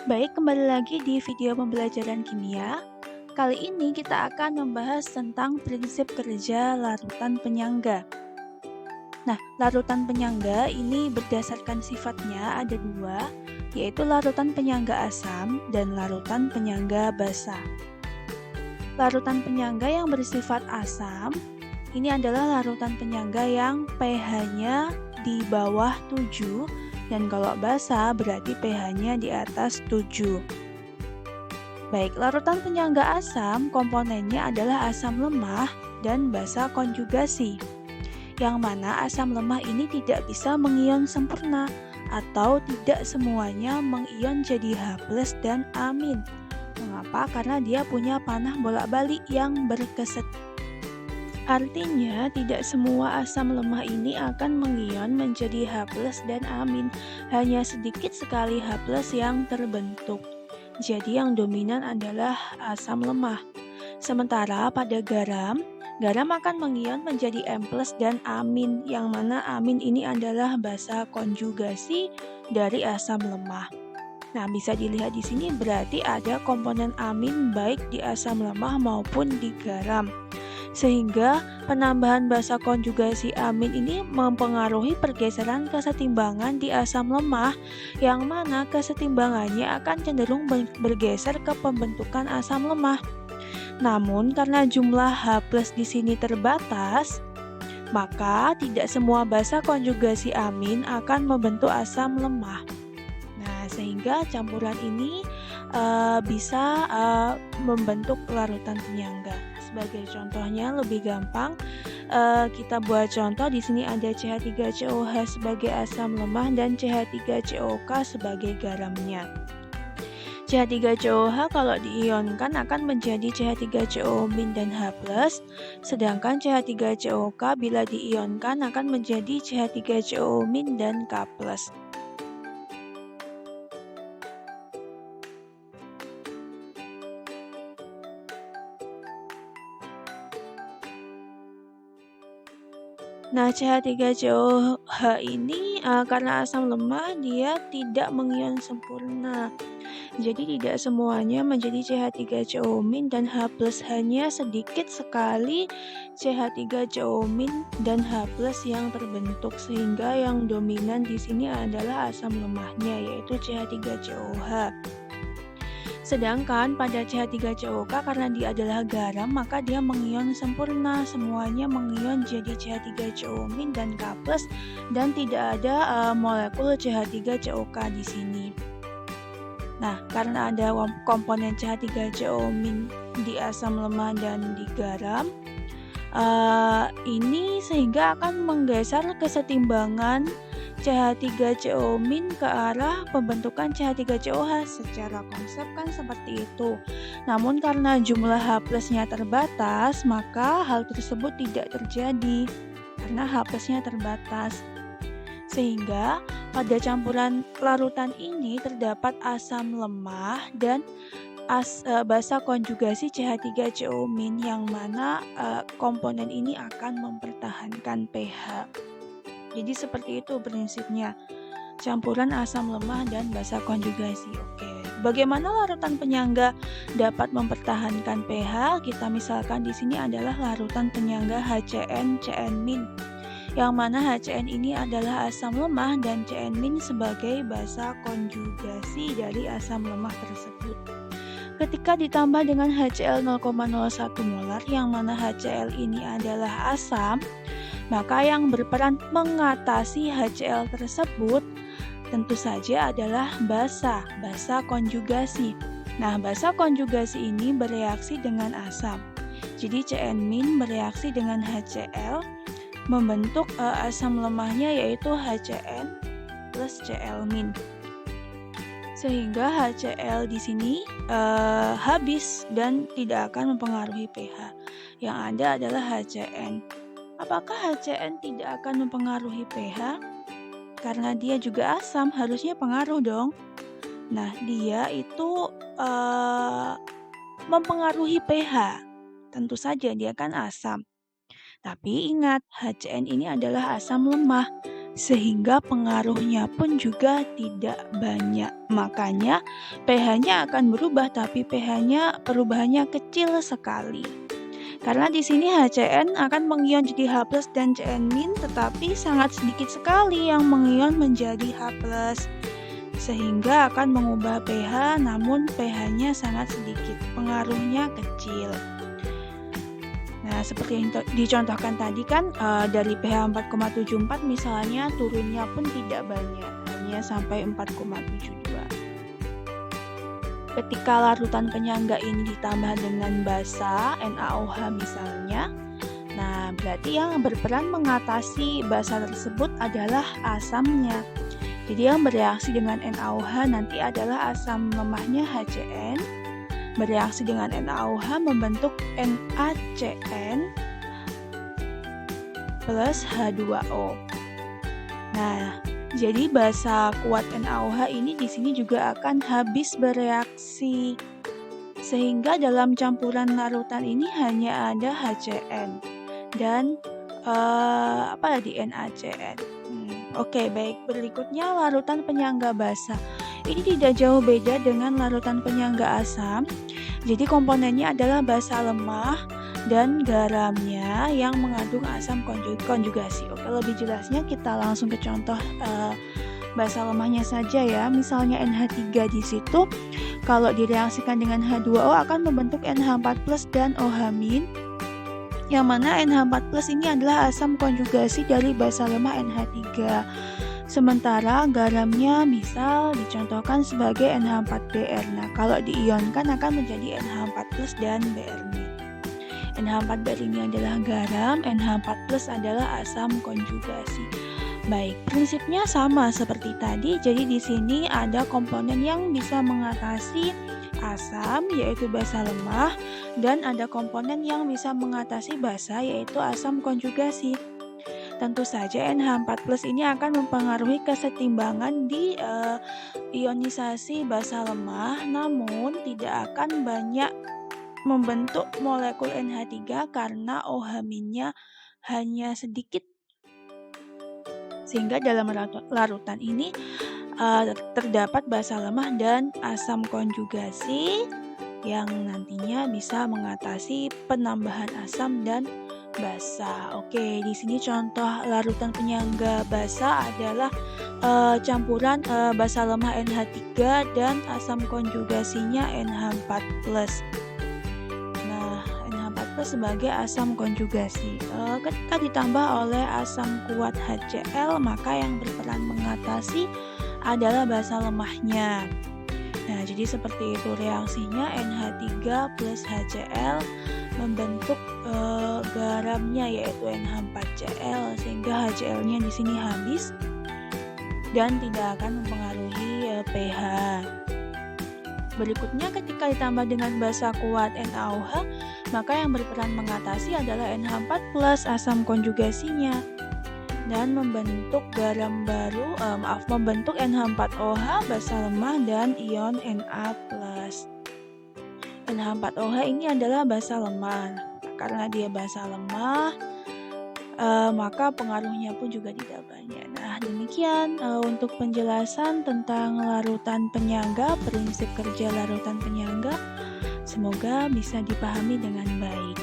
Baik, kembali lagi di video pembelajaran kimia. Kali ini kita akan membahas tentang prinsip kerja larutan penyangga. Nah, larutan penyangga ini berdasarkan sifatnya ada dua, yaitu larutan penyangga asam dan larutan penyangga basa. Larutan penyangga yang bersifat asam, ini adalah larutan penyangga yang pH-nya di bawah 7, dan kalau basa berarti pH-nya di atas 7. Baik, larutan penyangga asam komponennya adalah asam lemah dan basa konjugasi. Yang mana asam lemah ini tidak bisa mengion sempurna atau tidak semuanya mengion jadi H+ dan amin. Mengapa? Karena dia punya panah bolak-balik yang berkeset. Artinya, tidak semua asam lemah ini akan mengion menjadi H+ dan amin. Hanya sedikit sekali H+ yang terbentuk. Jadi yang dominan adalah asam lemah. Sementara pada garam akan mengion menjadi M+ dan amin, yang mana amin ini adalah basa konjugasi dari asam lemah. Nah, bisa dilihat di sini berarti ada komponen amin baik di asam lemah maupun di garam. Sehingga penambahan basa konjugasi amin ini mempengaruhi pergeseran kesetimbangan di asam lemah, yang mana kesetimbangannya akan cenderung bergeser ke pembentukan asam lemah. Namun karena jumlah H+ di sini terbatas, maka tidak semua basa konjugasi amin akan membentuk asam lemah. Nah, sehingga campuran ini bisa membentuk larutan penyangga. Sebagai contohnya lebih gampang, kita buat contoh. Di sini ada CH3COH sebagai asam lemah dan CH3COK sebagai garamnya. CH3COH kalau diionkan akan menjadi CH3CO- dan H+, sedangkan CH3COK bila diionkan akan menjadi CH3CO- dan K+. Nah, CH3COH ini karena asam lemah dia tidak mengion sempurna. Jadi tidak semuanya menjadi CH3CO- dan H+, hanya sedikit sekali CH3CO- dan H+ yang terbentuk, sehingga yang dominan di sini adalah asam lemahnya yaitu CH3COH. Sedangkan pada CH3COK karena dia adalah garam, maka dia mengion sempurna, semuanya mengion jadi CH3CO- dan K+, dan tidak ada molekul CH3COK di sini. Nah, karena ada komponen CH3CO- di asam lemah dan di garam, ini sehingga akan menggeser kesetimbangan CH3CO- ke arah pembentukan CH3COH. Secara konsep kan seperti itu. Namun karena jumlah H+-nya terbatas, maka hal tersebut tidak terjadi karena H+-nya terbatas. Sehingga pada campuran larutan ini terdapat asam lemah dan basa konjugasi CH3CO- yang mana komponen ini akan mempertahankan pH. Jadi seperti itu prinsipnya, campuran asam lemah dan basa konjugasi. Oke, bagaimana larutan penyangga dapat mempertahankan pH? Kita misalkan di sini adalah larutan penyangga HCN, CN-, yang mana HCN ini adalah asam lemah dan CN- sebagai basa konjugasi dari asam lemah tersebut. Ketika ditambah dengan HCl 0,01 molar, yang mana HCl ini adalah asam, maka yang berperan mengatasi HCl tersebut tentu saja adalah basa konjugasi. Nah, basa konjugasi ini bereaksi dengan asam. Jadi CN- bereaksi dengan HCl membentuk asam lemahnya yaitu HCN plus Cl-. Sehingga HCl di sini habis dan tidak akan mempengaruhi pH. Yang ada adalah HCN. Apakah HCN tidak akan mempengaruhi pH? Karena dia juga asam, harusnya pengaruh dong. Nah, dia itu mempengaruhi pH. Tentu saja dia kan asam. Tapi ingat, HCN ini adalah asam lemah. sehingga pengaruhnya pun juga tidak banyak. Makanya pH-nya akan berubah, tapi pH-nya perubahannya kecil sekali. Karena di sini HCN akan mengion jadi H+ dan Cn-, tetapi sangat sedikit sekali yang mengion menjadi H+, sehingga akan mengubah pH, namun pH-nya sangat sedikit, pengaruhnya kecil. Nah, seperti yang dicontohkan tadi kan, dari pH 4,74 misalnya turunnya pun tidak banyak, hanya sampai 4,72. Ketika larutan penyangga ini ditambah dengan basa, NaOH misalnya, nah berarti yang berperan mengatasi basa tersebut adalah asamnya. Jadi yang bereaksi dengan NaOH nanti adalah asam lemahnya HCN, bereaksi dengan NaOH membentuk NaCN plus H2O. Nah, jadi basa kuat NaOH ini di sini juga akan habis bereaksi. Sehingga dalam campuran larutan ini hanya ada HCN dan NaCN. Oke, baik. Berikutnya larutan penyangga basa. Ini tidak jauh beda dengan larutan penyangga asam. Jadi komponennya adalah basa lemah dan garamnya yang mengandung asam konjugasi. Oke, lebih jelasnya kita langsung ke contoh basa lemahnya saja ya. Misalnya NH3 di situ kalau direaksikan dengan H2O akan membentuk NH4+ dan OH-, yang mana NH4+ ini adalah asam konjugasi dari basa lemah NH3. Sementara garamnya misal dicontohkan sebagai NH4Br. Nah, kalau diionkan akan menjadi NH4+ dan Br-. NH4Br ini adalah garam, NH4+ adalah asam konjugasi. Baik, prinsipnya sama seperti tadi. Jadi di sini ada komponen yang bisa mengatasi asam yaitu basa lemah dan ada komponen yang bisa mengatasi basa yaitu asam konjugasi. Tentu saja NH4+ ini akan mempengaruhi kesetimbangan di ionisasi basa lemah, namun tidak akan banyak membentuk molekul NH3 karena OH-nya hanya sedikit. Sehingga dalam larutan ini terdapat basa lemah dan asam konjugasi yang nantinya bisa mengatasi penambahan asam dan basa. Oke, di sini contoh larutan penyangga basa adalah campuran basa lemah NH3 dan asam konjugasinya NH4+. Nah, NH4+ sebagai asam konjugasi. Ketika ditambah oleh asam kuat HCl, maka yang berperan mengatasi adalah basa lemahnya. Nah, jadi seperti itu reaksinya NH3 plus HCl membentuk garamnya yaitu NH4Cl, sehingga HCl-nya di sini habis dan tidak akan mempengaruhi pH. Berikutnya ketika ditambah dengan basa kuat NaOH, maka yang berperan mengatasi adalah NH4+ asam konjugasinya dan membentuk membentuk NH4OH basa lemah dan ion Na+. NH4OH ini adalah basa lemah. Karena dia basa lemah, maka pengaruhnya pun juga tidak banyak. Nah, demikian untuk penjelasan tentang larutan penyangga, prinsip kerja larutan penyangga. Semoga bisa dipahami dengan baik.